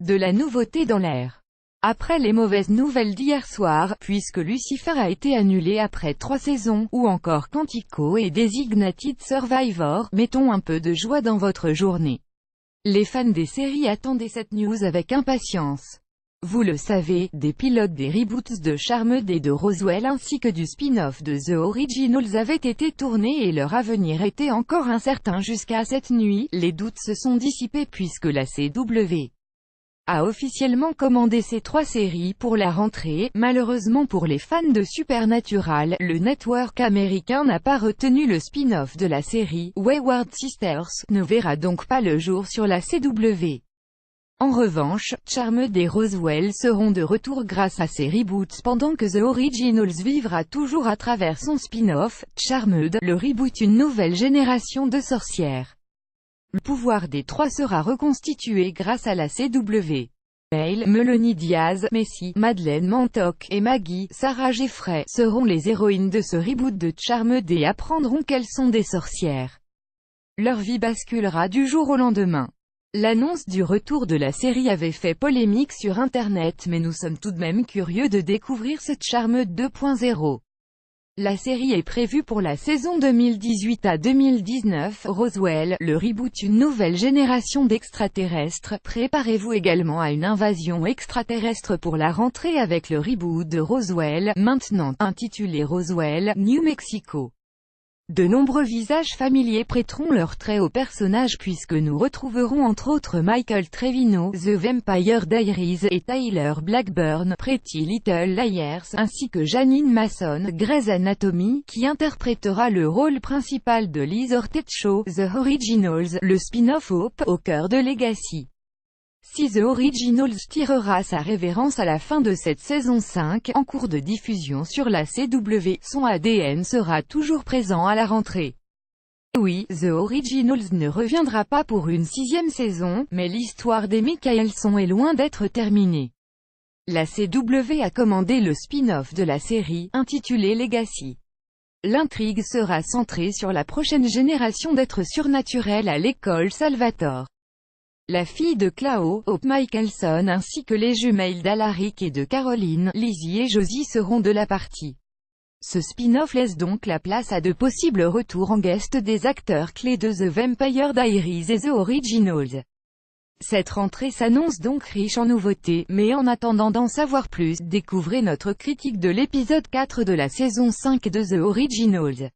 De la nouveauté dans l'air. Après les mauvaises nouvelles d'hier soir, puisque Lucifer a été annulé après 3 saisons, ou encore Quantico et Designated Survivor, mettons un peu de joie dans votre journée. Les fans des séries attendaient cette news avec impatience. Vous le savez, des pilotes des reboots de Charmed et de Roswell ainsi que du spin-off de The Originals avaient été tournés et leur avenir était encore incertain jusqu'à cette nuit. Les doutes se sont dissipés puisque la CW a officiellement commandé ces 3 séries pour la rentrée. Malheureusement pour les fans de Supernatural, le network américain n'a pas retenu le spin-off de la série. Wayward Sisters ne verra donc pas le jour sur la CW. En revanche, Charmed et Roswell seront de retour grâce à ces reboots pendant que The Originals vivra toujours à travers son spin-off, Charmed, le reboot une nouvelle génération de sorcières. Le pouvoir des 3 sera reconstitué grâce à la CW. Melanie Diaz, Messi, Madeleine Mantoc et Maggie, Sarah Jeffrey, seront les héroïnes de ce reboot de Charmed et apprendront qu'elles sont des sorcières. Leur vie basculera du jour au lendemain. L'annonce du retour de la série avait fait polémique sur Internet mais nous sommes tout de même curieux de découvrir ce Charmed 2.0. La série est prévue pour la saison 2018 à 2019. Roswell, le reboot une nouvelle génération d'extraterrestres. Préparez-vous également à une invasion extraterrestre pour la rentrée avec le reboot de Roswell, maintenant intitulé Roswell, New Mexico. De nombreux visages familiers prêteront leurs traits au personnage puisque nous retrouverons entre autres Michael Trevino, The Vampire Diaries, et Tyler Blackburn, Pretty Little Liars, ainsi que Janine Mason, Grey's Anatomy, qui interprétera le rôle principal de Liz Ortecho, The Originals, le spin-off Hope, au cœur de Legacy. Si The Originals tirera sa révérence à la fin de cette saison 5, en cours de diffusion sur la CW, son ADN sera toujours présent à la rentrée. Oui, The Originals ne reviendra pas pour une 6e saison, mais l'histoire des Michaelson est loin d'être terminée. La CW a commandé le spin-off de la série, intitulé Legacy. L'intrigue sera centrée sur la prochaine génération d'êtres surnaturels à l'école Salvatore. La fille de Cleo, Hope Michelson ainsi que les jumelles d'Alaric et de Caroline, Lizzie et Josie seront de la partie. Ce spin-off laisse donc la place à de possibles retours en guest des acteurs clés de The Vampire Diaries et The Originals. Cette rentrée s'annonce donc riche en nouveautés, mais en attendant d'en savoir plus, découvrez notre critique de l'épisode 4 de la saison 5 de The Originals.